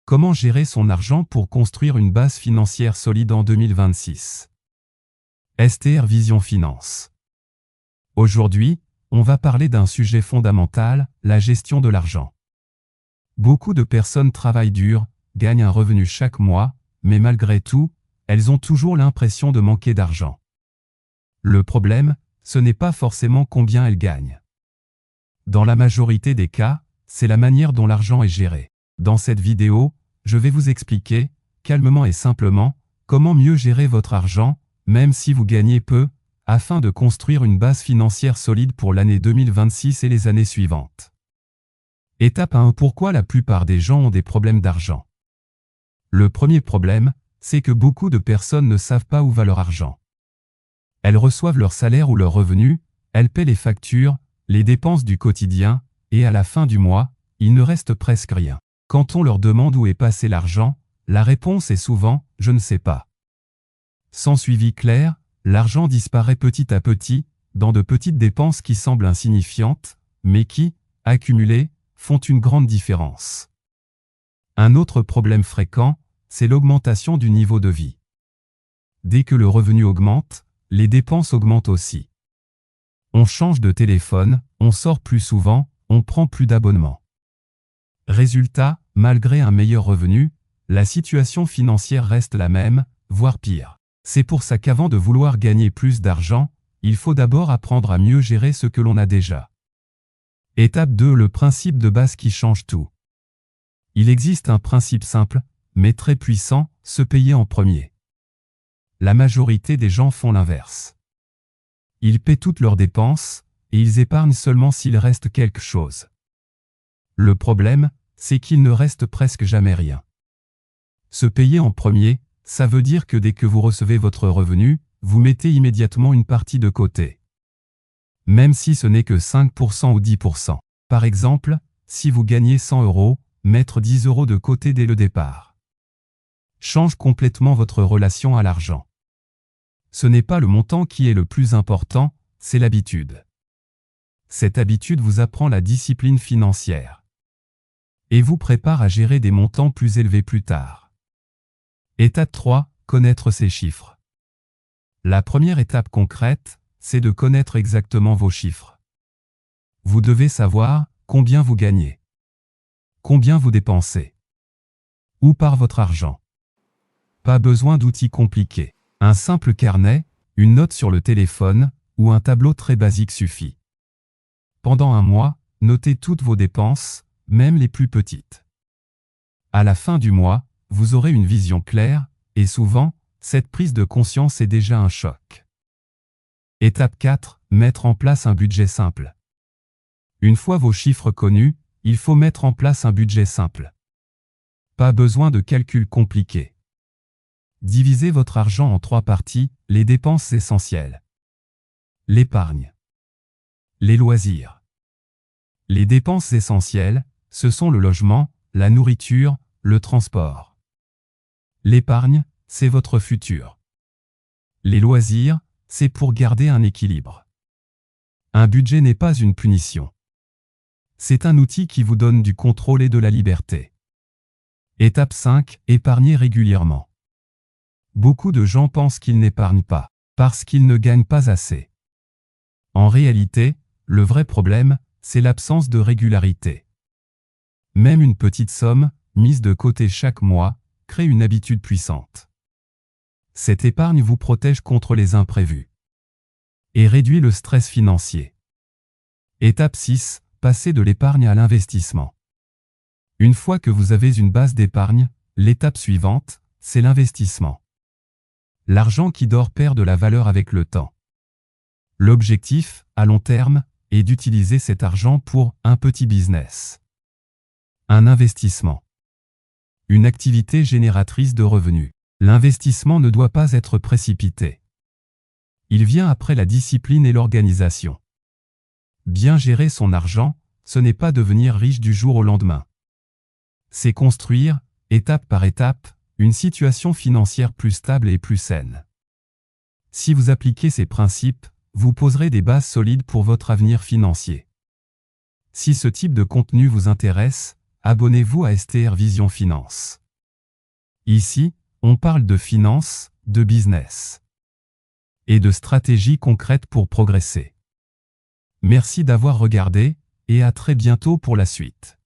Comment gérer son argent pour construire une base financière solide en 2026? STR Vision Finance. Aujourd'hui, on va parler d'un sujet fondamental, la gestion de l'argent. Beaucoup de personnes travaillent dur, gagnent un revenu chaque mois, mais malgré tout, elles ont toujours l'impression de manquer d'argent. Le problème, ce n'est pas forcément combien elles gagnent. Dans la majorité des cas, c'est la manière dont l'argent est géré. Dans cette vidéo, je vais vous expliquer, calmement et simplement, comment mieux gérer votre argent, même si vous gagnez peu, afin de construire une base financière solide pour l'année 2026 et les années suivantes. Étape 1. Pourquoi la plupart des gens ont des problèmes d'argent? Le premier problème, c'est que beaucoup de personnes ne savent pas où va leur argent. Elles reçoivent leur salaire ou leur revenu, elles paient les factures, les dépenses du quotidien, et à la fin du mois, il ne reste presque rien. Quand on leur demande où est passé l'argent, la réponse est souvent « je ne sais pas ». Sans suivi clair, l'argent disparaît petit à petit, dans de petites dépenses qui semblent insignifiantes, mais qui, accumulées, font une grande différence. Un autre problème fréquent, c'est l'augmentation du niveau de vie. Dès que le revenu augmente, les dépenses augmentent aussi. On change de téléphone, on sort plus souvent, on prend plus d'abonnements. Résultat, malgré un meilleur revenu, la situation financière reste la même, voire pire. C'est pour ça qu'avant de vouloir gagner plus d'argent, il faut d'abord apprendre à mieux gérer ce que l'on a déjà. Étape 2. Le principe de base qui change tout. Il existe un principe simple, mais très puissant, se payer en premier. La majorité des gens font l'inverse. Ils paient toutes leurs dépenses, et ils épargnent seulement s'il reste quelque chose. Le problème, c'est qu'il ne reste presque jamais rien. Se payer en premier, ça veut dire que dès que vous recevez votre revenu, vous mettez immédiatement une partie de côté. Même si ce n'est que 5% ou 10%. Par exemple, si vous gagnez 100 €, mettre 10 € de côté dès le départ change complètement votre relation à l'argent. Ce n'est pas le montant qui est le plus important, c'est l'habitude. Cette habitude vous apprend la discipline financière et vous prépare à gérer des montants plus élevés plus tard. Étape 3. Connaître ses chiffres. La première étape concrète, c'est de connaître exactement vos chiffres. Vous devez savoir combien vous gagnez, combien vous dépensez, où part votre argent. Pas besoin d'outils compliqués. Un simple carnet, une note sur le téléphone, ou un tableau très basique suffit. Pendant un mois, notez toutes vos dépenses, même les plus petites. À la fin du mois, vous aurez une vision claire, et souvent, cette prise de conscience est déjà un choc. Étape 4. Mettre en place un budget simple. Une fois vos chiffres connus, il faut mettre en place un budget simple. Pas besoin de calculs compliqués. Divisez votre argent en 3 parties, les dépenses essentielles, l'épargne, les loisirs. Les dépenses essentielles, ce sont le logement, la nourriture, le transport. L'épargne, c'est votre futur. Les loisirs, c'est pour garder un équilibre. Un budget n'est pas une punition. C'est un outil qui vous donne du contrôle et de la liberté. Étape 5. Épargnez régulièrement. Beaucoup de gens pensent qu'ils n'épargnent pas, parce qu'ils ne gagnent pas assez. En réalité, le vrai problème, c'est l'absence de régularité. Même une petite somme, mise de côté chaque mois, crée une habitude puissante. Cette épargne vous protège contre les imprévus et réduit le stress financier. Étape 6. Passez de l'épargne à l'investissement. Une fois que vous avez une base d'épargne, l'étape suivante, c'est l'investissement. L'argent qui dort perd de la valeur avec le temps. L'objectif, à long terme, est d'utiliser cet argent pour un petit business. Un investissement. Une activité génératrice de revenus. L'investissement ne doit pas être précipité. Il vient après la discipline et l'organisation. Bien gérer son argent, ce n'est pas devenir riche du jour au lendemain. C'est construire, étape par étape, une situation financière plus stable et plus saine. Si vous appliquez ces principes, vous poserez des bases solides pour votre avenir financier. Si ce type de contenu vous intéresse, abonnez-vous à STR Vision Finance. Ici, on parle de finance, de business et de stratégies concrètes pour progresser. Merci d'avoir regardé, et à très bientôt pour la suite.